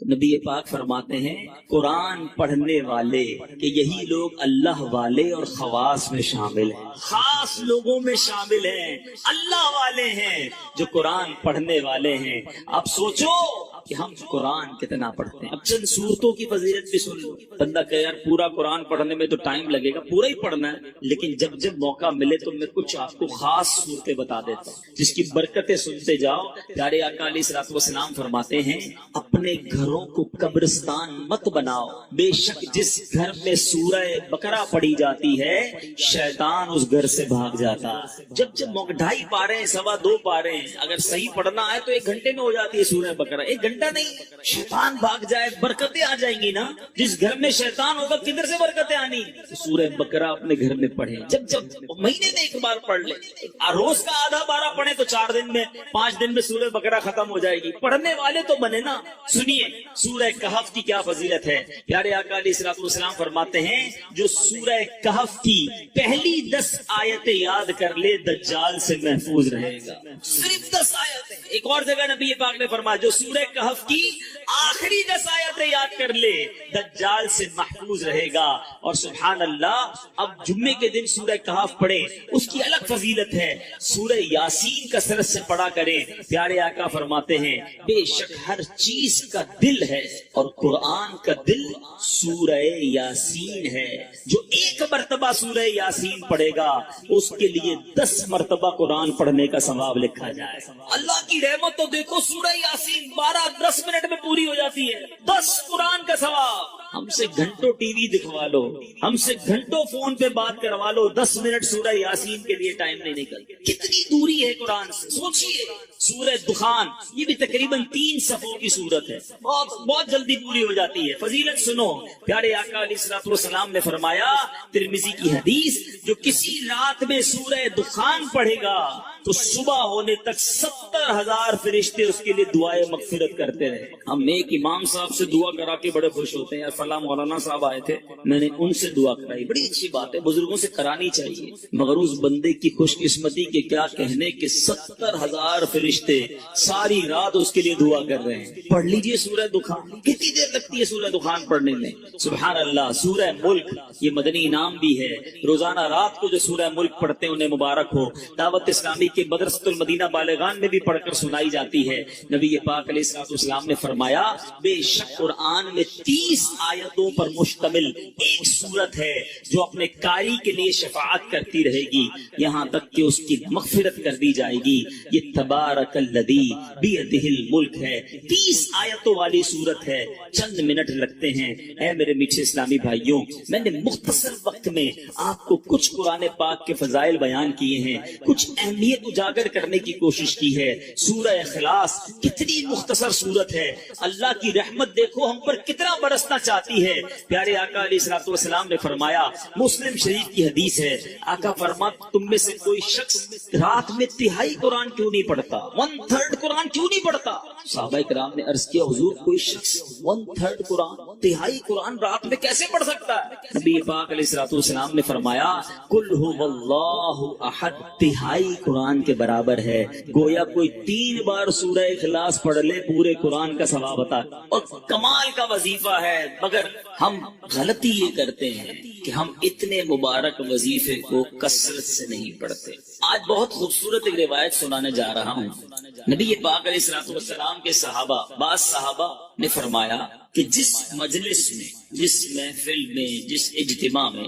تو نبی پاک فرماتے ہیں قرآن پڑھنے والے کہ یہی لوگ اللہ والے اور خواص میں شامل ہیں، خاص لوگوں میں شامل ہیں، اللہ والے ہیں جو قرآن پڑھنے والے ہیں۔ آپ سوچو کہ ہم قرآن کتنا پڑھتے ہیں۔ اب چند صورتوں کی فضیلت بھی سن لو۔ بندہ کہ یار پورا قرآن پڑھنے میں تو ٹائم لگے گا، پورا ہی پڑھنا ہے، لیکن جب جب موقع ملے تو میں کچھ آپ کو خاص صورتیں بتا دیتا ہوں جس کی برکتیں سنتے جاؤ۔ پیارے آقا علیہ الصلوۃ والسلام فرماتے ہیں اپنے گھروں کو قبرستان مت بناؤ، بے شک جس گھر میں سورہ بقرہ پڑھی جاتی ہے شیطان اس گھر سے بھاگ جاتا ہے۔ جب جب موقع 2.5 پارے 2.25 پارے اگر صحیح پڑھنا ہے تو 1 گھنٹے میں ہو جاتی ہے سورہ بقرہ، 1 گھنٹہ نہیں، شیطان بھاگ جائے، برکتیں آ جائیں گی نا۔ جس گھر میں شیطان ہوگا کدھر سے برکتیں آنی؟ سورہ بقرہ اپنے گھر میں پڑھیں، جب جب مہینے میں 1 بار پڑھ لیں، روز کا آدھا بارہ پڑھیں تو 4 دن میں 5 دن میں سورہ بقرہ ختم ہو جائے گی۔ پڑھنے والے تو بنے نا۔ سنیے سورہ کہف کی کیا فضیلت ہے۔ پیارے آقا علیہ الصلوۃ والسلام فرماتے ہیں جو سورہ کہف کی پہلی 10 آیتیں یاد کر لے دجال سے محفوظ رہے گا۔ صرف 10 آیتیں۔ ایک اور جگہ نبی پاک نے فرمایا جو سورہ کہف کی آخری 10 آیتیں یاد کر لے دجال سے محفوظ رہے گا۔ اور سبحان اللہ، اب جمعے کے دن سورہ کہف پڑھیں، اس کی الگ فضیلت ہے۔ سورہ یاسین کثرت سے پڑھا کریں۔ پیارے آقا فرماتے ہیں بے شک ہر چیز کا دل ہے اور قرآن کا دل سورہ یاسین ہے۔ جو 1 مرتبہ سورہ یاسین پڑھے گا اس کے لیے 10 مرتبہ قرآن پڑھنے کا ثواب لکھا جائے۔ اللہ کی رحمت تو دیکھو، سورہ یاسین 12-10 منٹ میں پوری ہو جاتی ہے، 10 قرآن کا ثواب۔ ہم سے گھنٹوں ٹی وی دکھوا لو، ہم سے گھنٹوں فون پہ بات کروا لو، 10 منٹ سورہ یاسین کے لیے ٹائم نہیں نکلتا۔ کتنی دوری ہے قرآن سے، سوچئے۔ سورہ دخان یہ بھی تقریباً 3 صفوں کی سورت ہے، بہت جلدی پوری ہو جاتی ہے۔ فضیلت سنو، پیارے آقا علیہ الصلوۃ والسلام نے فرمایا، ترمذی کی حدیث، جو کسی رات میں سورہ دخان پڑھے گا تو صبح ہونے تک 70,000 فرشتے اس کے لیے دعائے مغفرت کرتے رہے۔ ہم ایک امام صاحب سے دعا کرا کے بڑے خوش ہوتے ہیں، یار فلاں مولانا صاحب آئے تھے، میں نے ان سے دعا کرائی، بڑی اچھی بات ہے، بزرگوں سے کرانی چاہیے، مگر اس بندے کی خوش قسمتی کے کیا کہنے کہ 70,000 فرشتے ساری رات اس کے لیے دعا کر رہے ہیں۔ پڑھ لیجئے سورہ دخان، کتنی دیر لگتی ہے سورہ دخان پڑھنے میں؟ سبحان اللہ۔ سورہ ملک یہ مدنی انعام بھی ہے، روزانہ رات کو جو سورہ ملک پڑھتے ہیں انہیں مبارک ہو۔ دعوت اسلامی کے مدرسۃ المدینہ بالغان میں بھی پڑھ کر سنائی جاتی ہے۔ نبی پاک علیہ الصلوۃ والسلام نے فرمایا بے شک قرآن میں 30 آیتوں پر مشتمل ایک سورت ہے جو اپنے قاری کے لیے شفاعت کرتی رہے گی یہاں تک کہ اس کی مغفرت کر دی جائے گی۔ یہ تبارک الذی بیدہ الملک ہے، 30 آیتوں والی سورت ہے، چند منٹ لگتے ہیں۔ اے میرے میٹھے اسلامی بھائیوں، میں نے مختصر وقت میں آپ کو کچھ قرآن پاک کے فضائل بیان کیے ہیں، کچھ اہمیت اجاگر کرنے کی کوشش کی ہے۔ سورہ اخلاص کتنی مختصر سورت ہے، اللہ کی رحمت دیکھو ہم پر کتنا برسنا چاہتی ہے۔ پیارے آقا علیہ الصلوۃ والسلام نے فرمایا، مسلم شریف کی حدیث ہے، آقا فرماتے تم میں سے کوئی شخص رات میں 1/3 قرآن کیوں نہیں پڑھتا، 1/3 قرآن کیوں نہیں پڑھتا؟ صحابہ کرام نے عرض کیا حضور کوئی شخص 1/3 قرآن، 1/3 قرآن رات میں کیسے پڑھ سکتا ہے؟ نبی پاک علیہ الصلوۃ والسلام نے فرمایا قل هو اللہ احد 1/3 قرآن کے برابر ہے۔ گویا کوئی 3 بار سورہ اخلاص پڑھ لے پورے قرآن کا ثواب عطا، اور کمال کا وظیفہ ہے۔ مگر ہم غلطی یہ کرتے ہیں کہ ہم اتنے مبارک وظیفے کو کثرت سے نہیں پڑھتے۔ آج بہت خوبصورت ایک روایت سنانے جا رہا ہوں۔ نبی پاک علیہ الصلوۃ والسلام کے صحابہ، بعض صحابہ نے فرمایا کہ جس مجلس میں، جس محفل میں، جس اجتماع میں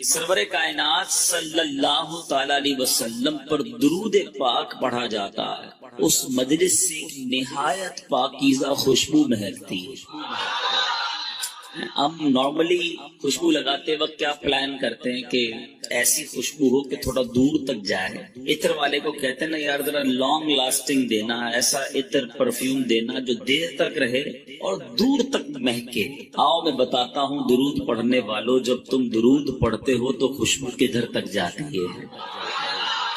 سرور کائنات صلی اللہ تعالی علیہ وسلم پر درود پاک پڑھا جاتا ہے اس مجلس سے نہایت پاکیزہ خوشبو مہکتی ہے۔ ہم نارملی خوشبو لگاتے وقت کیا پلان کرتے ہیں کہ ایسی خوشبو ہو کہ تھوڑا دور تک جائے۔ عطر والے کو کہتے ہیں نا یار ذرا لانگ لاسٹنگ دینا، ایسا عطر پرفیوم دینا جو دیر تک رہے اور دور تک مہکے۔ آؤ میں بتاتا ہوں درود پڑھنے والوں، جب تم درود پڑھتے ہو تو خوشبو کدھر تک جاتی ہے؟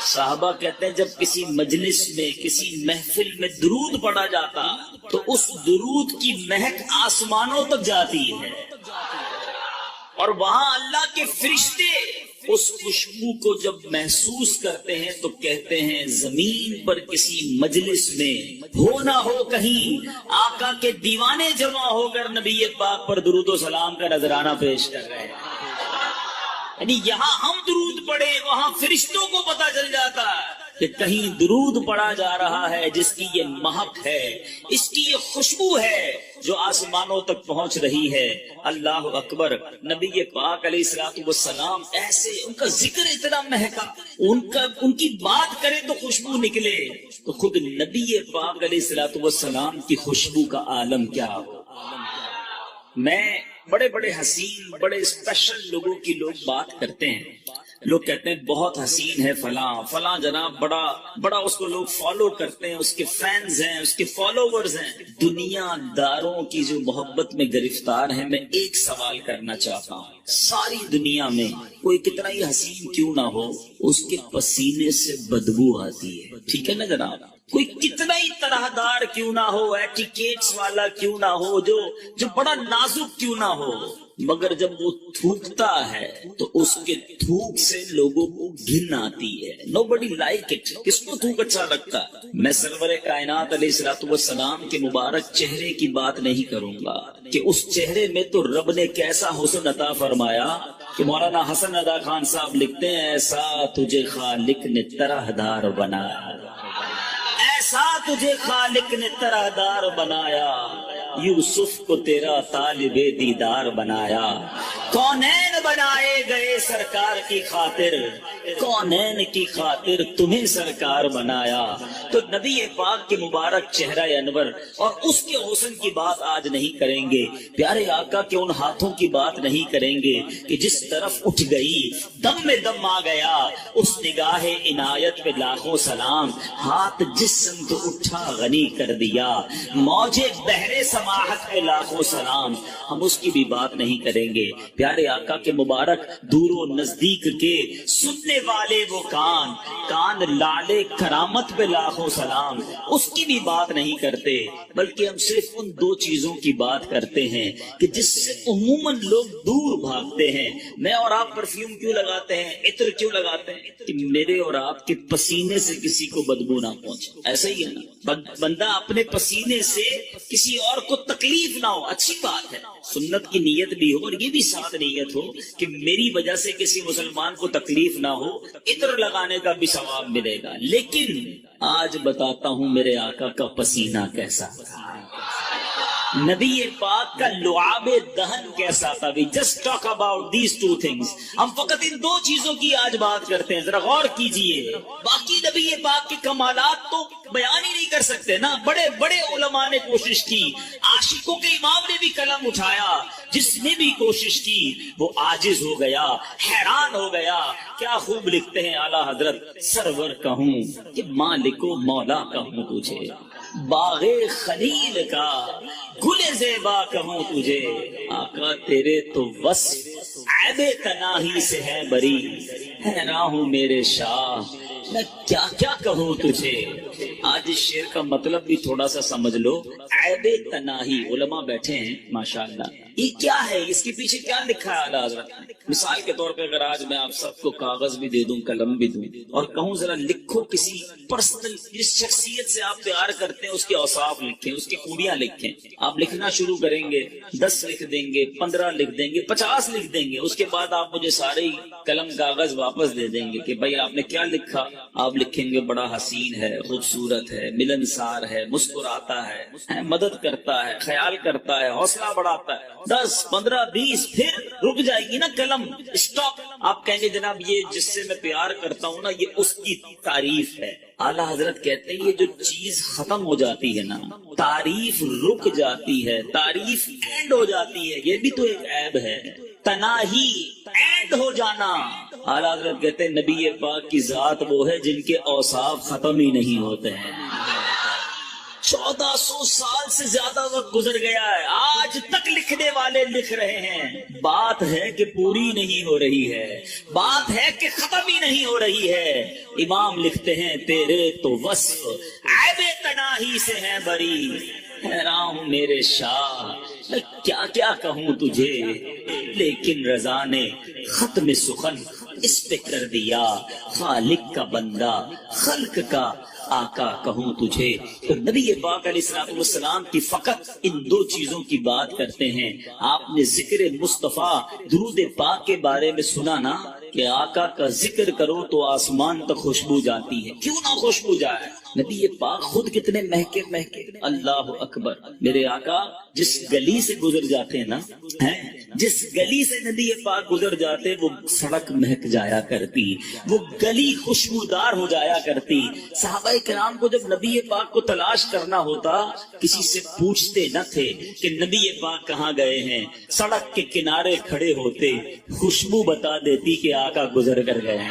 صحابہ کہتے ہیں جب کسی مجلس میں، کسی محفل میں درود پڑھا جاتا تو اس درود کی مہک آسمانوں تک جاتی ہے، اور وہاں اللہ کے فرشتے اس خوشبو کو جب محسوس کرتے ہیں تو کہتے ہیں زمین پر کسی مجلس میں ہو نہ ہو کہیں آقا کے دیوانے جمع ہو کر نبی پاک پر درود و سلام کا نذرانہ پیش کر رہے ہیں. یعنی یہاں ہم درود پڑھے وہاں فرشتوں کو پتا چل جاتا ہے کہ کہیں درود پڑھا جا رہا ہے جس کی یہ مہک ہے، اس کی یہ خوشبو ہے جو آسمانوں تک پہنچ رہی ہے. اللہ اکبر. نبی پاک علیہ الصلوۃ والسلام ایسے ان کا ذکر اتنا مہکا، ان کی بات کرے تو خوشبو نکلے، تو خود نبی پاک علیہ الصلوۃ والسلام کی خوشبو کا عالم کیا ہو. میں بڑے بڑے حسین بڑے اسپیشل لوگوں کی لوگ بات کرتے ہیں، لوگ کہتے ہیں بہت حسین ہے فلاں فلاں جناب، بڑا اس کو لوگ فالو کرتے ہیں، اس کے فینز ہیں، اس کے فالوورز ہیں. دنیا داروں کی جو محبت میں گرفتار ہیں، میں ایک سوال کرنا چاہتا ہوں، ساری دنیا میں کوئی کتنا ہی حسین کیوں نہ ہو اس کے پسینے سے بدبو آتی ہے، ٹھیک ہے نا جناب؟ کوئی کتنا ہی طرح دار کیوں نہ ہو، ایٹیکیٹس والا کیوں نہ ہو، جو بڑا نازک کیوں نہ ہو، مگر جب وہ تھوکتا ہے تو اس کے تھوک سے لوگوں کو گھن آتی ہے. nobody like it. کس کو تھوک اچھا لگتا ہے؟ میں سرور کائنات علیہ الصلوۃ والسلام کے مبارک چہرے کی بات نہیں کروں گا کہ اس چہرے میں تو رب نے کیسا حسن عطا فرمایا کہ مولانا حسن ادا خان صاحب لکھتے ہیں ایسا تجھے خالق نے طرح دار بنایا، ایسا تجھے خالق نے طرح دار بنایا، یوسف کو تیرا طالب دیدار بنایا. کونین بنائے گئے سرکار کی خاطر، کونین کی خاطر تمہیں سرکار بنایا. تو نبی پاک کے مبارک چہرہ انور اور اس کے حسن کی بات آج نہیں کریں گے، پیارے آقا کے ان ہاتھوں کی بات نہیں کریں گے کہ جس طرف اٹھ گئی دم میں دم آ گیا، اس نگاہ عنایت پہ لاکھوں سلام، ہاتھ جس سمت اٹھا غنی کر دیا، موجے بہرے سماحت پہ لاکھوں سلام. ہم اس کی بھی بات نہیں کریں گے. پیارے آقا کے مبارک دور و نزدیک کے سننے والے وہ کان لالے کرامت پہ لاکھوں سلام، اس کی بھی بات نہیں کرتے، بلکہ ہم صرف ان دو چیزوں کی بات کرتے ہیں کہ جس سے عموماً لوگ دور بھاگتے ہیں. میں اور آپ پرفیوم کیوں لگاتے ہیں، عطر کیوں لگاتے ہیں؟ کہ میرے اور آپ کے پسینے سے کسی کو بدبو نہ پہنچے. ایسا ہی ہے نا، بندہ اپنے پسینے سے کسی اور کو تکلیف نہ ہو، اچھی بات ہے. سنت کی نیت بھی ہو اور یہ بھی ساتھ نیت ہو کہ میری وجہ سے کسی مسلمان کو تکلیف نہ ہو، عطر لگانے کا بھی ثواب ملے گا. لیکن آج بتاتا ہوں میرے آقا کا پسینہ کیسا تھا، نبی پاک کا لعاب دہن کیسا تھا. We just talk about these two things. ہم فقط ان دو چیزوں کی آج بات کرتے ہیں، ذرا غور کیجئے. باقی نبی پاک کے کمالات تو بیان ہی نہیں کر سکتے نا. بڑے بڑے علماء نے کوشش کی، عاشقوں کے امام نے بھی قلم اٹھایا، جس نے بھی کوشش کی وہ عاجز ہو گیا، حیران ہو گیا. کیا خوب لکھتے ہیں اعلیٰ حضرت، سرور کہوں کہ مالک و مولا کہوں تجھے، باغ خلیل کا گل زیبا کہوں تجھے. آقا تیرے تو وصف عیب تناہی سے ہے بری، حیران ہوں میرے شاہ میں کیا کیا کہوں تجھے. آج اس شعر کا مطلب بھی تھوڑا سا سمجھ لو. عیب تناہی، علماء بیٹھے ہیں ماشاءاللہ، یہ کیا ہے، اس کے پیچھے کیا لکھا ہے اعلیٰ حضرت؟ مثال کے طور پہ اگر آج میں آپ سب کو کاغذ بھی دے دوں، قلم بھی دوں اور کہوں ذرا لکھو کسی پرسنل، جس شخصیت سے آپ پیار کرتے ہیں اس کے اوصاف لکھیں، اس کی خوبیاں لکھیں. آپ لکھنا شروع کریں گے، 10 لکھ دیں گے، 15 لکھ دیں گے، 50 لکھ دیں گے. اس کے بعد آپ مجھے سارے قلم کاغذ واپس دے دیں گے کہ بھائی آپ نے کیا لکھا. آپ لکھیں گے بڑا حسین ہے، خوبصورت ہے، ملنسار ہے، مسکراتا ہے، مدد کرتا ہے، خیال کرتا ہے، حوصلہ بڑھاتا ہے. 10 15 20 پھر رک جائے گی نا قلم، اسٹاپ. آپ کہیں گے جناب یہ جس سے میں پیار کرتا ہوں نا یہ اس کی تعریف ہے. اعلیٰ حضرت کہتے ہیں یہ جو چیز ختم ہو جاتی ہے نا، تعریف رک جاتی ہے، تعریف اینڈ ہو جاتی ہے، یہ بھی تو ایک عیب ہے. تناہی اینڈ ہو جانا. اعلیٰ حضرت کہتے ہیں نبی پاک کی ذات وہ ہے جن کے اوصاف ختم ہی نہیں ہوتے ہیں. 1400 سال سے زیادہ وقت گزر گیا ہے، آج تک لکھنے والے لکھ رہے ہیں. بات ہے کہ پوری نہیں ہو رہی ہے، بات ہے کہ ختم ہی نہیں ہو رہی ہے. امام لکھتے ہیں تیرے تو وصف عیب تناہی سے ہے بری، حیران ہوں میرے شاہ میں کیا کیا کہوں تجھے. لیکن رضا نے ختم سخن اس پہ کر دیا، خالق کا بندہ خلق کا آقا کہوں تجھے۔ تو نبی پاک علیہ السلام کی فقط ان دو چیزوں کی بات کرتے ہیں۔ آپ نے ذکر مصطفیٰ درود پاک کے بارے میں سنا نا کہ آقا کا ذکر کرو تو آسمان تک خوشبو جاتی ہے، کیوں نہ خوشبو جائے؟ نبی پاک خود کتنے مہکے مہکے، اللہ اکبر۔ میرے آقا جس گلی سے گزر جاتے ہیں نا، جس گلی سے نبی پاک گزر جاتے وہ سڑک مہک جایا کرتی، وہ گلی خوشبودار ہو جایا کرتی۔ صحابہ کرام کو جب نبی پاک کو تلاش کرنا ہوتا کسی سے پوچھتے نہ تھے کہ نبی پاک کہاں گئے ہیں، سڑک کے کنارے کھڑے ہوتے، خوشبو بتا دیتی کہ آقا گزر کر گئے ہیں۔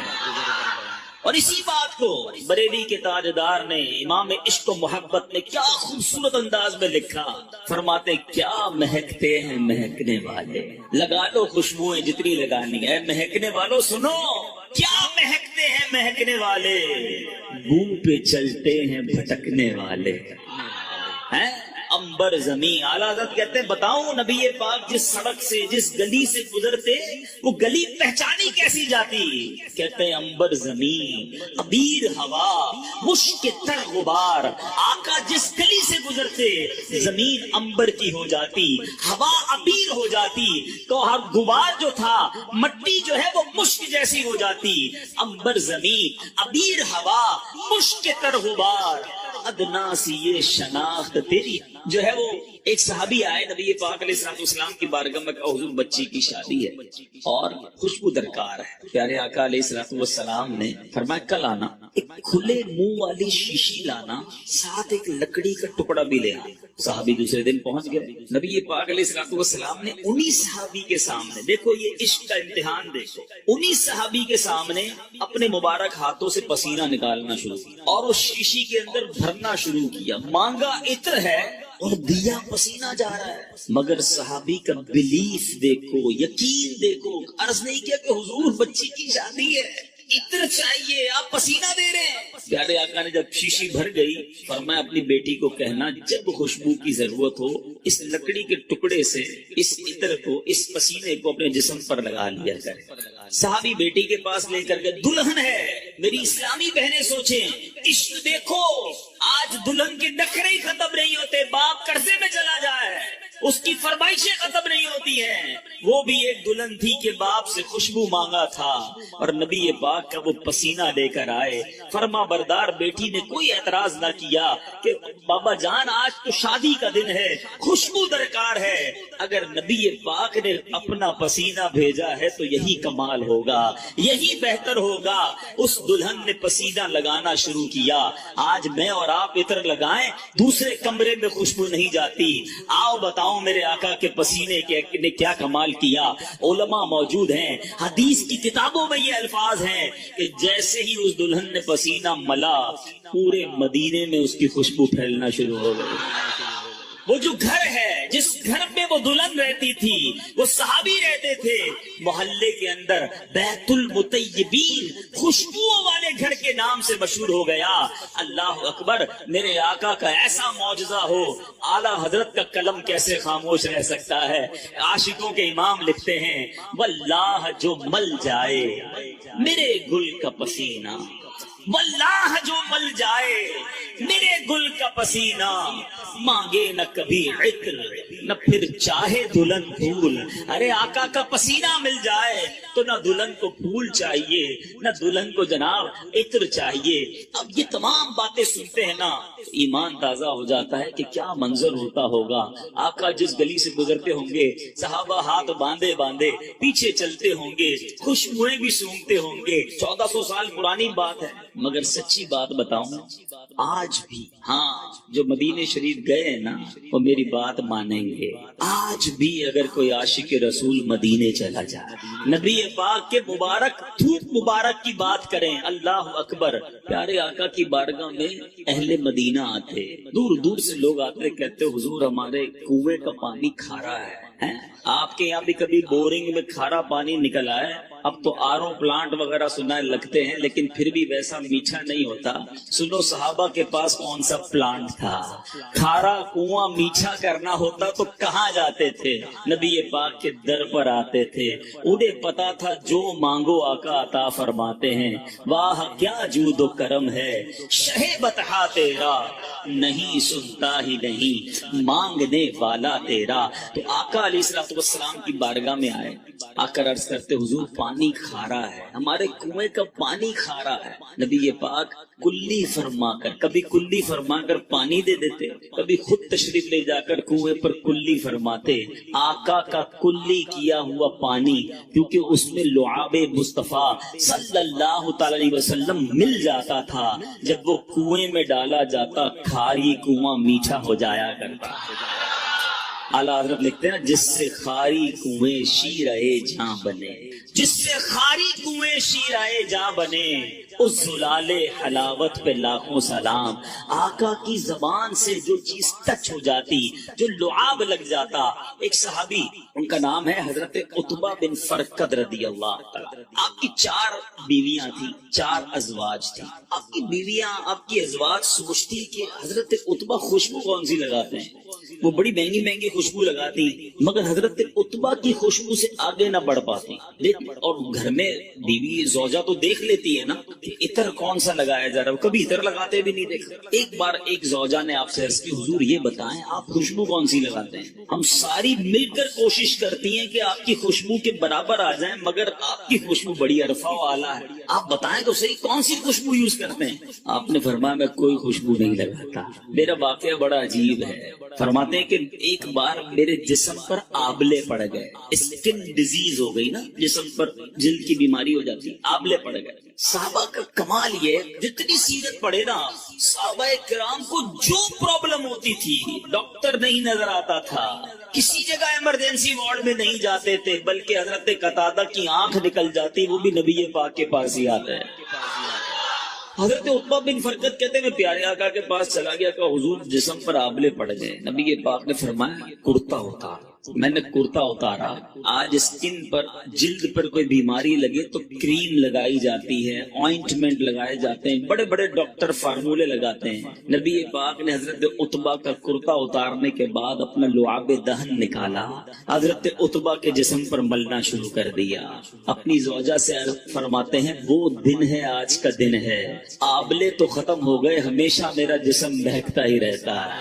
اور اسی بات کو بریلی کے تاجدار نے، امام عشق و محبت نے کیا خوبصورت انداز میں لکھا، فرماتے کیا مہکتے ہیں مہکنے والے، لگا لو خوشبوئیں جتنی لگانی ہے، مہکنے والوں سنو کیا مہکتے ہیں مہکنے والے، بو پہ چلتے ہیں بھٹکنے والے ہیں، امبر زمین۔ اعلیٰ حضرت کہتے ہیں بتاؤں نبی پاک جس سڑک سے جس گلی سے گزرتے وہ گلی پہچانی کیسی جاتی؟ کہتے ہیں امبر زمین، عبیر ہوا، مشک تر غبار۔ آقا جس گلی سے گزرتے زمین امبر کی ہو جاتی، ہوا عبیر ہو جاتی، تو ہر غبار جو تھا مٹی جو ہے وہ مشک جیسی ہو جاتی۔ امبر زمین، عبیر ہوا، مشک تر غبار، ادنا سی یہ شناخت تیری جو ہے وہ۔ ایک صحابی آئے نبی پاک علیہ السلام کی بارگاہ میں، کہا حضور بچی کی شادی ہے اور خوشبو درکار ہے۔ پیارے آقا علیہ السلام نے فرمایا کل آنا، ایک کھلے منہ والی شیشی لانا، ساتھ ایک لکڑی کا ٹکڑا بھی لے آنا۔ صحابی دوسرے دن پہنچ گئے، نبی پاک علیہ السلام نے انہی صحابی کے سامنے، دیکھو یہ عشق کا امتحان دیکھو، انہی صحابی کے سامنے اپنے مبارک ہاتھوں سے پسینہ نکالنا شروع کیا اور اس شیشی کے اندر بھرنا شروع کیا۔ مانگا عطر ہے اور دیا پسینہ جا رہا ہے، مگر صحابی کا بلیف دیکھو، یقین دیکھو۔ عرض نہیں کیا کہ حضور بچی کی شادی ہے، عطر چاہیے، آپ پسینہ دے رہے ہیں۔ پیارے آقا نے جب شیشی بھر گئی فرمایا اپنی بیٹی کو کہنا جب خوشبو کی ضرورت ہو اس لکڑی کے ٹکڑے سے اس عطر کو، اس پسینے کو اپنے جسم پر لگا لیا کرے۔ صحابی بیٹی کے پاس لے کر کے، دلہن ہے، میری اسلامی بہنیں سوچیں، عشق دیکھو، آج دلہن کے نخرے ہی ختم نہیں ہوتے، باپ قرضے میں چلا جائے، اس کی فرمائشیں ختم نہیں ہوتی ہیں۔ وہ بھی ایک دلہن تھی کہ باپ سے خوشبو مانگا تھا اور نبی پاک کا وہ پسینہ لے کر آئے۔ فرما بردار بیٹی نے کوئی اعتراض نہ کیا کہ بابا جان آج تو شادی کا دن ہے، خوشبو درکار ہے۔ اگر نبی پاک نے اپنا پسینہ بھیجا ہے تو یہی کمال ہوگا، یہی بہتر ہوگا۔ اس دلہن نے پسینہ لگانا شروع کیا۔ آج میں اور آپ عطر لگائیں، دوسرے کمرے میں خوشبو نہیں جاتی۔ آؤ بتاؤ میرے آقا کے پسینے نے کیا کمال کیا۔ علماء موجود ہیں، حدیث کی کتابوں میں یہ الفاظ ہیں کہ جیسے ہی اس دلہن نے پسینہ ملا پورے مدینے میں اس کی خوشبو پھیلنا شروع ہو گئی۔ وہ جو گھر ہے جس گھر میں وہ دلہن رہتی تھی، وہ صحابی رہتے تھے، محلے کے اندر بیت المطیبین، خوشبوؤں والے گھر کے نام سے مشہور ہو گیا۔ اللہ اکبر، میرے آقا کا ایسا معجزہ ہو، اعلیٰ حضرت کا قلم کیسے خاموش رہ سکتا ہے؟ عاشقوں کے امام لکھتے ہیں واللہ جو مل جائے میرے گل کا پسینہ، واللہ جو مل جائے میرے گل کا پسینہ، مانگے نہ کبھی عطر نہ پھر چاہے دلہن پھول۔ ارے آقا کا پسینہ مل جائے تو نہ دلہن کو پھول چاہیے نہ دلہن کو جناب عطر چاہیے۔ اب یہ تمام باتیں سنتے ہیں نا ایمان تازہ ہو جاتا ہے کہ کیا منظر ہوتا ہوگا۔ آقا جس گلی سے گزرتے ہوں گے صحابہ ہاتھ باندھے باندھے پیچھے چلتے ہوں گے، خوشبوئیں بھی سونگتے ہوں گے۔ 1400 سال پرانی بات ہے، مگر سچی بات بتاؤں آج بھی، ہاں جو مدینے شریف گئے نا وہ میری بات مانیں گے، آج بھی اگر کوئی عاشق رسول مدینے چلا جائے، نبی پاک کے مبارک دھوپ مبارک کی بات کریں، اللہ اکبر، پیارے آقا کی بارگاہ میں اہل مدینہ آتے، دور دور سے لوگ آتے، کہتے حضور ہمارے کنویں کا پانی کھارا ہے۔ آپ کے یہاں بھی کبھی بورنگ میں کھارا پانی نکل آئے؟ اب تو آرو پلانٹ وغیرہ سنا لگتے ہیں لیکن پھر بھی ویسا میٹھا نہیں ہوتا. سنو صحابہ کے پاس کون سا پلانٹ تھا. کھارا کنواں میٹھا کرنا ہوتا تو کہاں جاتے تھے؟ نبی پاک کے در پر آتے تھے. انہیں پتا تھا جو مانگو آقا عطا فرماتے ہیں. واہ کیا جود و کرم ہے شہ بطحا تیرا، نہیں سنتا ہی نہیں مانگنے والا تیرا. تو آقا علیہ السلام کی بارگاہ میں آئے، آ کر عرض کرتے حضور پانی کھارا ہے، ہمارے کنویں کا پانی کھارا ہے. نبی پاک کلی فرما کر، کبھی کلی فرما کر پانی دے دیتے، کبھی خود تشریف لے جا کر کنویں پر کلی فرماتے. آقا کا کلی کیا ہوا پانی، کیونکہ اس میں لعاب مصطفیٰ صلی اللہ تعالی علیہ وسلم مل جاتا تھا. جب وہ کنویں میں ڈالا جاتا کھاری کنواں میٹھا ہو جایا کرتا. اعلیٰ حضرت لکھتے ہیں جس سے خاری کنویں شیرے جاں بنے، جس سے خاری کنویں شیرے جاں بنے، اس زلال حلاوت پہ لاکھوں سلام. آقا کی زبان سے جو چیز ٹچ ہو جاتی، جو لعاب لگ جاتا. ایک صحابی ان کا نام ہے حضرت عتبہ بن فرقد رضی اللہ تعالی. آپ کی 4 بیویاں تھیں، 4 ازواج تھیں. آپ کی بیویاں، آپ کی ازواج سوچتی کہ حضرت عتبہ خوشبو کون سی لگاتے ہیں. وہ بڑی مہنگی مہنگی خوشبو لگاتی، مگر حضرت عتبہ کی خوشبو سے آگے نہ بڑھ پاتی. اور گھر میں بیوی زوجہ تو دیکھ لیتی ہے نا کہ عطر کون سا لگایا جا رہا ہے، کبھی عطر لگاتے بھی نہیں دیکھا. ایک بار ایک زوجہ نے آپ سے عرض کی حضور یہ بتائیں آپ خوشبو کون سی لگاتے ہیں؟ ہم ساری مل کر کوشش کرتی ہیں کہ آپ کی خوشبو کے برابر آ جائیں، مگر آپ کی خوشبو بڑی عرفہ و اعلیٰ ہے، آپ بتائیں تو صحیح کون سی خوشبو یوز کرتے ہیں. آپ نے فرمایا میں کوئی خوشبو نہیں لگاتا. میرا واقعہ بڑا عجیب ہے. فرماتے ہیں کہ ایک بار میرے جسم پر آبلے پڑ گئے، اسکن ڈیزیز ہو گئی نا، جسم پر جلد کی بیماری ہو جاتی، آبلے پڑ گئے. صحابہ کا کمال یہ جتنی سیرت پڑھے نا، صحابہ کرام کو جو پرابلم ہوتی تھی ڈاکٹر نہیں نظر آتا تھا، کسی جگہ ایمرجنسی وارڈ میں نہیں جاتے تھے، بلکہ حضرت قتادہ کی آنکھ نکل جاتی وہ بھی نبی پاک کے پاس ہی آتا ہے. حضرت عتبہ بن فرقد کہتے ہیں میں پیارے آقا کے پاس چلا گیا کہ حضور جسم پر آبلے پڑ گئے. نبی پاک نے فرمایا کرتا اتار. میں نے کرتا اتارا. آج اسکن پر جلد پر کوئی بیماری لگے تو کریم لگائی جاتی ہے، آئنٹمنٹ لگائے جاتے ہیں، بڑے بڑے ڈاکٹر فارمولے لگاتے ہیں. نبی پاک نے حضرت عتبہ کا کرتا اتارنے کے بعد اپنا لعاب دہن نکالا، حضرت عتبہ کے جسم پر ملنا شروع کر دیا. اپنی زوجہ سے فرماتے ہیں وہ دن ہے آج کا دن ہے، آبلے تو ختم ہو گئے، ہمیشہ میرا جسم بہکتا ہی رہتا ہے.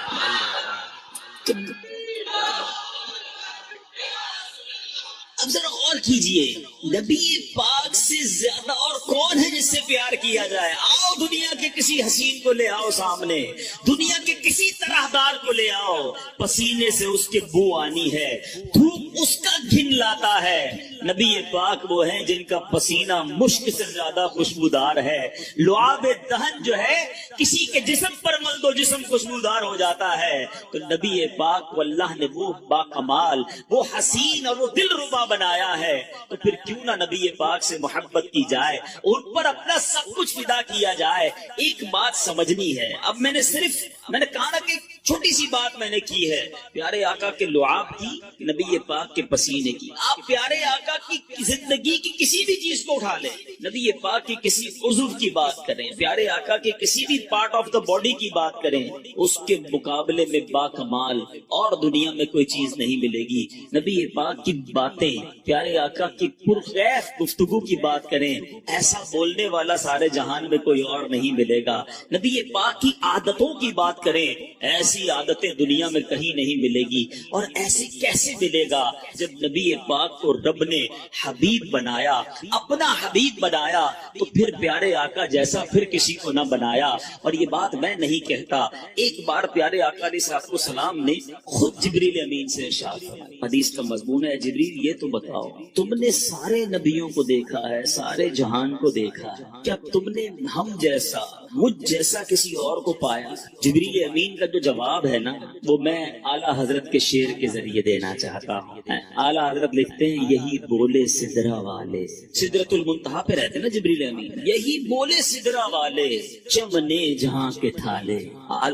اب ذرا غور کیجئے، نبی پاک سے زیادہ اور کون ہے جس سے پیار کیا جائے؟ آؤ دنیا کے کسی حسین کو لے آؤ سامنے، دنیا کے کسی طرح دار کو لے آؤ، پسینے سے اس کے بو آنی ہے، دھوپ اس کا گھن لاتا ہے. نبی پاک وہ ہیں جن کا پسینہ مشک سے زیادہ خوشبودار ہے. لعاب دہن جو ہے کسی کے جسم پر مل دو جسم خوشبودار ہو جاتا ہے. تو نبی پاک کو اللہ نے وہ باکمال، وہ حسین اور وہ دل ربا بنایا ہے، تو پھر کیوں نہ نبی پاک سے محبت کی جائے، ان پر اپنا سب کچھ فدا کیا جائے. ایک بات سمجھنی ہے، اب میں نے کہا نا کہ چھوٹی سی بات میں نے کی ہے، پیارے آقا کے لعاب کی، نبی پاک کے پسینے کی. آپ پیارے آقا کی زندگی کی کسی بھی چیز کو اٹھا لیں، نبی پاک کی کسی عضو کی بات کریں، پیارے آقا کے کسی بھی پارٹ آف دا باڈی کی بات کریں، اس کے مقابلے میں باکمال اور دنیا میں کوئی چیز نہیں ملے گی. نبی پاک کی باتیں، پیارے آقا کی پرخیف گفتگو کی بات کریں، ایسا بولنے والا سارے جہان میں کوئی اور نہیں ملے گا. نبی پاک کی عادتوں کی بات کریں، ایسی عادتیں دنیا میں کہیں نہیں ملے گی. اور ایسے کیسے ملے گا جب نبی پاک کو رب نے حبیب بنایا، اپنا حبیب بنایا، تو پھر پیارے آقا جیسا پھر کسی کو نہ بنایا. اور یہ بات میں نہیں کہتا، ایک بار پیارے آقا علیہ السلام نے خود جبریل امین سے ارشاد فرمایا، حدیث کا مضمون ہے، جبریل یہ تو بتاؤ تم نے سارے نبیوں کو دیکھا ہے، سارے جہان کو دیکھا ہے، کیا تم نے ہم جیسا، مجھ جیسا کسی اور کو پایا؟ جبریل امین کا جو جواب ہے نا، وہ میں اعلیٰ حضرت کے شعر کے ذریعے دینا چاہتا ہوں. اعلیٰ حضرت لکھتے ہیں یہی بولے سدرا والے، سدرت المنتہا پہ رہتے نا جبریل امین، یہی بولے سدرا والے چمنے جہاں کے تھالے.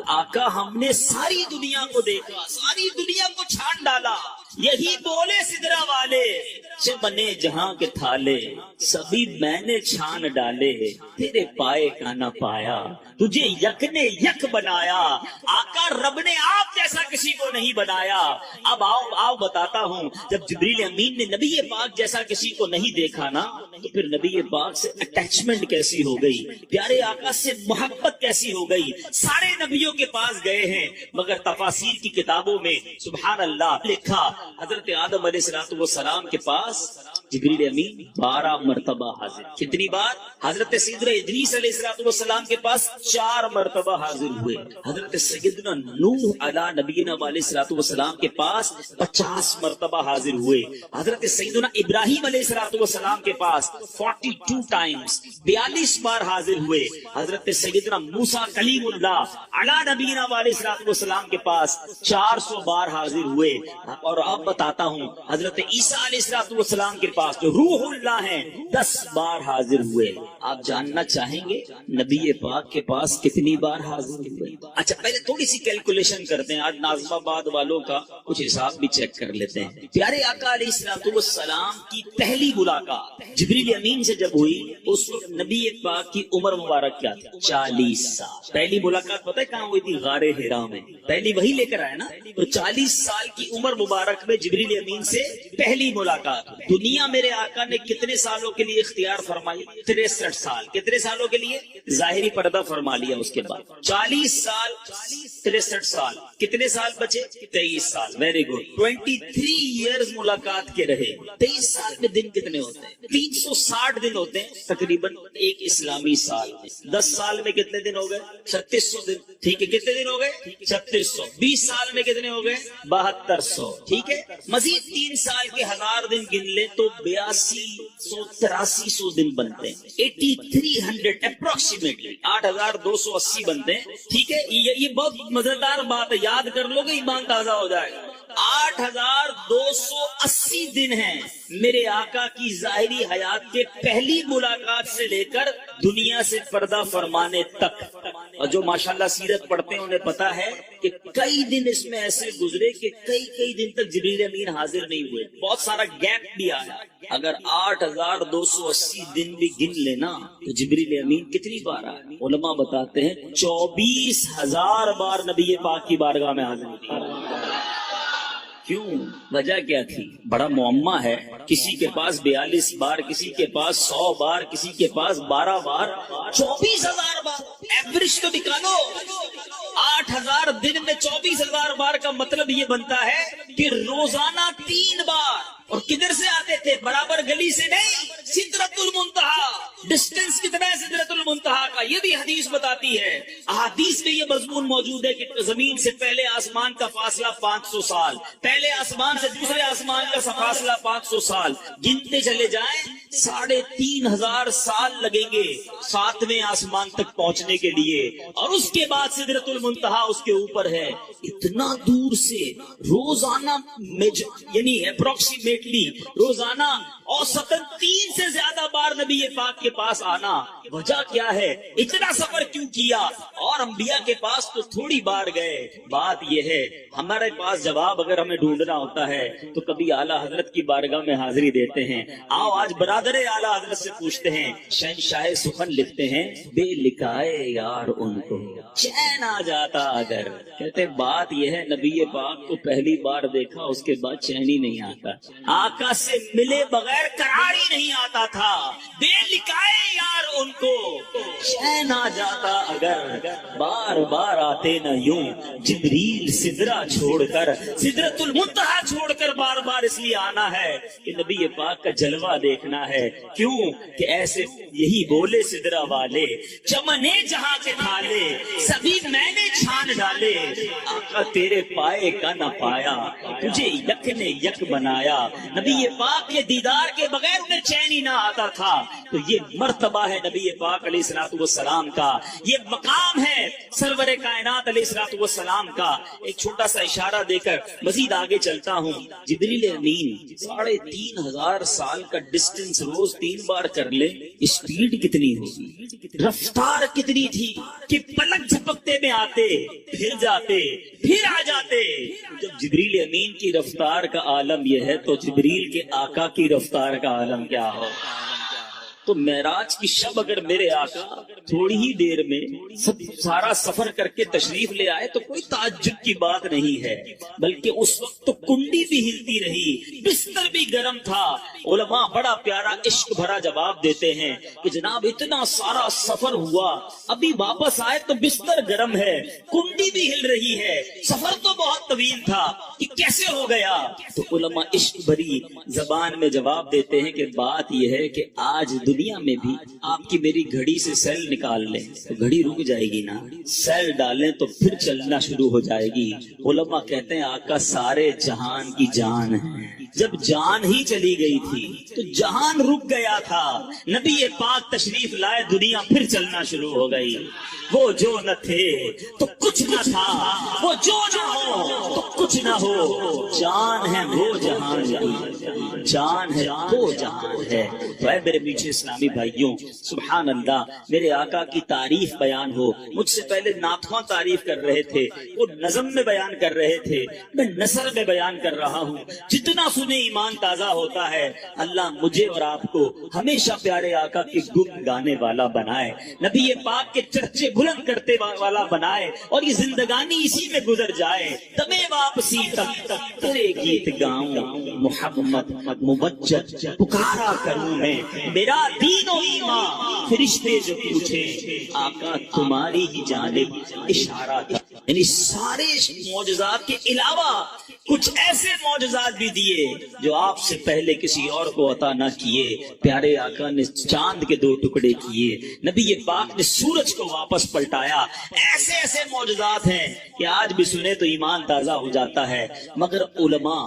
آقا ہم نے ساری دنیا کو دیکھا، ساری دنیا کو چھان ڈالا، یہی بولے سدرا والے چمنے جہاں کے تھالے سبھی میں نے چھان ڈالے، تیرے پائے کا نہ پایا، تجھے یک نے یک بنایا، آقا رب نے آپ جیسا کسی کو نہیں بنایا۔ اب آؤ بتاتا ہوں، جب جبریل امین نے نبی پاک جیسا کسی کو نہیں دیکھا نا، تو پھر نبی پاک سے اٹیچمنٹ کیسی ہو گئی، پیارے آقا سے محبت کیسی ہو گئی۔ سارے نبیوں کے پاس گئے ہیں، مگر تفاسیر کی کتابوں میں سبحان اللہ لکھا، حضرت آدم علیہ السلام کے پاس جبریل امین 12 مرتبہ حاضر۔ کتنی بار؟ حضرت سیدنا ادریس علیہ السلام کے پاس 4 مرتبہ حاضر ہوئے۔ حضرت سیدنا نوح علی نبینا علیہ السلام کے پاس 50 مرتبہ حاضر ہوئے۔ حضرت سیدنا ابراہیم علیہ السلام کے پاس 42 ٹائمز 42 بار حاضر ہوئے۔ حضرت سیدنا موسیٰ کلیم اللہ علی نبینا علیہ السلام کے پاس 400 بار حاضر ہوئے۔ اور اب بتاتا ہوں، حضرت عیسیٰ علیہ السلام کے پاس جو روح اللہ ہیں 10 بار حاضر ہوئے۔ آپ جاننا چاہیں گے نبی پاک کے پاس کتنی بار حاضر ہوئے؟ اچھا پہلے تھوڑی سی کیلکولیشن کرتے ہیں، آج ناظم آباد والوں کا کچھ حساب بھی چیک کر لیتے ہیں۔ پیارے آقا علیہ السلام کی پہلی ملاقات جبریل امین سے جب ہوئی، اس وقت نبی پاک کی عمر مبارک کیا تھی؟ 40 سال۔ پہلی ملاقات پتہ ہے کہاں ہوئی تھی؟ غار حرا میں۔ پہلی وہی لے کر آئے نا، تو 40 سال کی عمر مبارک میں جبریل امین سے پہلی ملاقات۔ دنیا میرے آقا نے کتنے سالوں کے لیے اختیار فرمائی؟ 63 سال۔ کتنے سالوں کے لیے؟ ظاہری پردہ فرما لیا اس کے بعد 40 سال 63 سال، کتنے سال بچے؟ 23 سال۔ ویری گڈ، 23 ایئرز ملاقات کے رہے۔ 23 سال میں دن کتنے ہوتے ہیں؟ 360 دن ہوتے ہیں تقریباً ایک اسلامی سال میں۔ 10 سال میں کتنے دن ہو گئے؟ 3600 دن۔ ٹھیک ہے، کتنے دن ہو گئے؟ 3600۔ 20 سال میں کتنے ہو گئے؟ 7200۔ ٹھیک ہے، مزید 3 سال کے 1000 دن گن لے تو 8200 8300 دن بنتے ہیں۔ 8300 اپروکسیمیٹلی 8280 بنتے ہیں۔ ٹھیک ہے، یہ بہت مزیدار بات ہے، یاد کر لو گے ایمان تازہ ہو جائے گا۔ 8280 دن ہیں میرے آقا کی ظاہری حیات کے پہلی ملاقات سے لے کر دنیا سے پردہ فرمانے تک۔ اور جو ماشاءاللہ سیرت پڑھتے ہیں انہیں پتا ہے کہ کئی دن اس میں ایسے گزرے کہ کئی دن تک جبریل امین حاضر نہیں ہوئے، بہت سارا گیپ بھی آیا۔ اگر 8280 دن بھی گن لینا تو جبریل امین کتنی بار آئے؟ علماء بتاتے ہیں 24000 بار نبی پاک کی بارگاہ میں حاضر ہوئی۔ کیوں؟ وجہ کیا تھی؟ بڑا معمہ ہے، کسی کے پاس 42 بار، کسی کے پاس 100 بار، کسی کے پاس 12 بار، 24000 بار۔ ایوریج تو نکالو، 8000 دن میں 24000 بار کا مطلب یہ بنتا ہے کہ روزانہ 3 بار۔ اور کدھر سے آتے تھے؟ برابر گلی سے نہیں، سدرۃ المنتہا۔ ڈسٹینس کتنا ہے سدرۃ المنتہا کا؟ یہ بھی حدیث بتاتی ہے۔ احادیث میں یہ مضمون موجود ہے کہ زمین سے پہلے آسمان کا فاصلہ 500 سال، پہلے آسمان سے دوسرے آسمان کا فاصلہ 500 سال۔ گنتے چلے جائیں 3500 سال لگیں گے 7ویں آسمان تک پہنچنے کے لیے، اور اس کے بعد سدرۃ المنتہا اس کے اوپر ہے۔ اتنا دور سے روزانہ یعنی اپروکسیمیٹلی روزانہ اوسطاً 3 سے زیادہ بار نبی پاک کے پاس آنا، وجہ کیا ہے؟ اتنا سفر کیوں کیا؟ اور انبیاء کے پاس تو تھوڑی بار گئے۔ بات یہ ہے ہمارے پاس جواب اگر ہمیں ڈھونڈنا ہوتا ہے تو کبھی اعلیٰ حضرت کی بارگاہ میں حاضری دیتے ہیں۔ آؤ آج برادر اعلیٰ حضرت سے پوچھتے ہیں، شہنشاہ سخن لکھتے ہیں، بے لکھائے یار ان کو چین آ جاتا اگر۔ کہتے بات یہ ہے نبی پاک کو پہلی بار دیکھا، اس کے بعد چین ہی نہیں آتا، آقا سے ملے بغیر قرار ہی نہیں آتا تھا۔ بے لکھائے یار ان کو چین آ جاتا اگر، بار بار آتے نہ یوں جبریل سدرہ چھوڑ کر، سدرۃ المنتہا چھوڑ کر بار بار اس لیے آنا ہے کہ نبی پاک کا جلوہ دیکھنا ہے۔ کیوں کہ ایسے یہی بولے سدرہ والے، چمنے جہاں کے تھالے سبھی میں نے چھان ڈالے، آقا تیرے پائے کا نہ پایا، تجھے یک نے یک بنایا۔ نبی پاک کے دیدار کے بغیر انہیں چین ہی نہ آتا تھا۔ تو یہ مرتبہ ہے نبی پاک علیہ السلام کا، یہ مقام ہے سرور کائنات علیہ السلام کا۔ ایک چھوٹا سا اشارہ دے کر مزید آگے چلتا ہوں۔ جبریل امین 3500 سال کا ڈسٹینس روز 3 بار کر لے، اسپیڈ کتنی ہوگی، رفتار کتنی تھی کہ پلک جھپکتے میں آتے، پھر جاتے، پھر آ جاتے۔ جب جبریل امین کی رفتار رفتار کا عالم یہ ہے تو جبریل کے آقا کی رفتار کا عالم کیا ہو؟ تو معراج کی شب اگر میرے آقا تھوڑی ہی دیر میں سارا سفر کر کے تشریف لے آئے تو کوئی تعجب کی بات نہیں ہے، بلکہ اس وقت تو کنڈی بھی ہلتی رہی، بستر بھی گرم تھا۔ علماء بڑا پیارا عشق بھرا جواب دیتے ہیں کہ جناب اتنا سارا سفر ہوا، ابھی واپس آئے تو بستر گرم ہے، کنڈی بھی ہل رہی ہے، سفر تو بہت طویل تھا، یہ کیسے ہو گیا؟ تو علماء عشق بھری زبان میں جواب دیتے ہیں کہ بات یہ ہے کہ آج دنیا میں بھی آپ کی میری گھڑی سے سیل نکال لیں تو گھڑی رک جائے گی نا، سیل ڈالیں تو پھر چلنا شروع ہو جائے گی۔ علماء کہتے ہیں آقا سارے جہان کی جان ہے، جب جان ہی چلی گئی تھی تو جہان رک گیا تھا، نبی پاک تشریف لائے دنیا پھر چلنا شروع ہو گئی۔ وہ جو نہ تھے تو کچھ نہ تھا، وہ جو نہ ہو تو کچھ نہ ہو، جان ہے وہ جہان نہیں، جان ہے وہ جہان ہے۔ تو اے میرے میٹھے اسلامی بھائیوں، سبحان اللہ، میرے آقا کی تعریف بیان ہو۔ مجھ سے پہلے ناتھواں تعریف کر رہے تھے، وہ نظم میں بیان کر رہے تھے، میں نثر میں بیان کر رہا ہوں۔ جتنا سنے ایمان تازہ ہوتا ہے۔ اللہ مجھے اور آپ کو ہمیشہ پیارے آقا کے گن گانے والا بنائے، نبی پاک کے چرچے بلند کرتے والا بنائے، اور یہ زندگانی اسی میں گزر جائے۔ دمے واپسی تک تیرے گیت گاؤں، محمد مبجل پکارا کروں میں، میرا دین و ایمان فرشتے جو پوچھے آقا تمہاری ہی جانب اشارہ تھا۔ یعنی سارے معجزات کے علاوہ کچھ ایسے معجزات بھی دیے جو آپ سے پہلے کسی اور کو عطا نہ کیے۔ پیارے آقا نے چاند کے 2 ٹکڑے کیے، نبی پاک نے سورج کو واپس پلٹایا۔ ایسے ایسے معجزات ہیں کہ آج بھی سنے تو ایمان تازہ ہو جاتا ہے۔ مگر علماء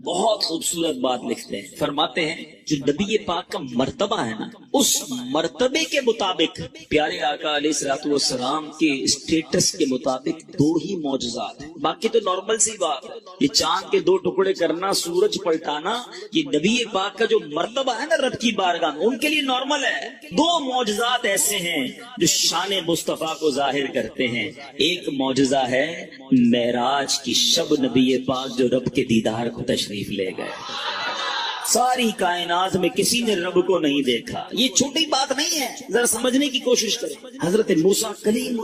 بہت خوبصورت بات لکھتے ہیں، فرماتے ہیں جو نبی پاک کا مرتبہ ہے نا، اس مرتبے کے مطابق پیارے آقا علیہ الصلوۃ والسلام کے اسٹیٹس کے مطابق 2 ہی معجزات ہیں، باقی تو نارمل سی بات ہے۔ یہ چاند کے 2 ٹکڑے کرنا، سورج پلٹانا، یہ نبی پاک کا جو مرتبہ ہے نا رب کی بارگاہ میں، ان کے لیے نارمل ہے۔ 2 معجزات ایسے ہیں جو شان مصطفیٰ کو ظاہر کرتے ہیں۔ ایک معجزہ ہے معراج کی شب، نبی پاک جو رب کے دیدار کو تشریف لے گئے۔ ساری کائنات میں کسی نے رب کو نہیں دیکھا، یہ چھوٹی بات نہیں ہے، ذرا سمجھنے کی کوشش کریں۔ حضرت موسیٰ کلیم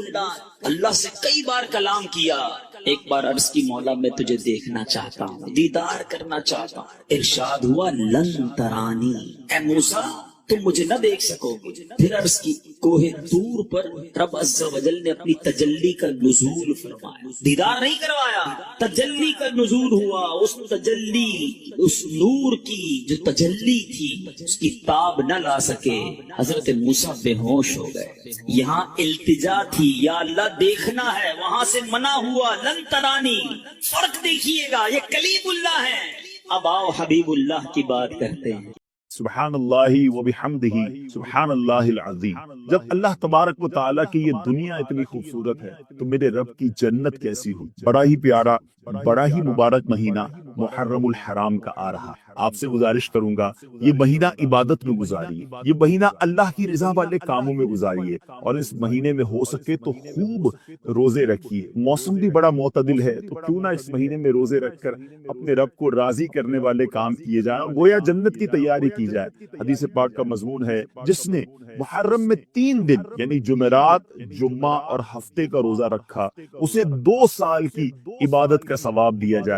اللہ سے کئی بار کلام کیا، ایک بار عرض کی مولا میں تجھے دیکھنا چاہتا ہوں، دیدار کرنا چاہتا ہوں۔ ارشاد ہوا لن ترانی، اے موسیٰ تم مجھے نہ دیکھ سکو گے۔ پھر عرض کی کوہ طور پر رب عز و جل نے اپنی تجلی کا نزول فرمایا، دیدار نہیں کروایا، تجلی کا نزول ہوا۔ اس تجلی، اس نور کی جو تجلی تھی، اس کی تاب نہ لا سکے، حضرت موسیٰ بے ہوش ہو گئے۔ یہاں التجا تھی یا اللہ دیکھنا ہے، وہاں سے منع ہوا لن ترانی۔ فرق دیکھیے گا، یہ کلیم اللہ ہے۔ اب آؤ حبیب اللہ کی بات کرتے ہیں۔ سبحان اللہ و بحمدہ سبحان اللہ العظیم۔ جب اللہ تبارک و تعالیٰ کی یہ دنیا اتنی خوبصورت ہے تو میرے رب کی جنت کیسی ہو۔ بڑا ہی پیارا، بڑا ہی مبارک مہینہ محرم الحرام کا آ رہا۔ آپ سے گزارش کروں گا یہ مہینہ عبادت میں گزاریے، یہ مہینہ اللہ کی رضا والے کاموں میں گزاریے، اور اس مہینے میں ہو سکے تو خوب روزے رکھیے۔ موسم بھی بڑا معتدل ہے تو کیوں نہ اس مہینے میں روزے رکھ کر اپنے رب کو راضی کرنے والے کام کیے جائیں، گویا جنت کی تیاری کی جائے۔ حدیث پاک کا مضمون ہے جس نے محرم میں 3 دن یعنی جمعرات، جمعہ اور ہفتے کا روزہ رکھا، اسے 2 سال کی عبادت کا ثواب دیا جائے۔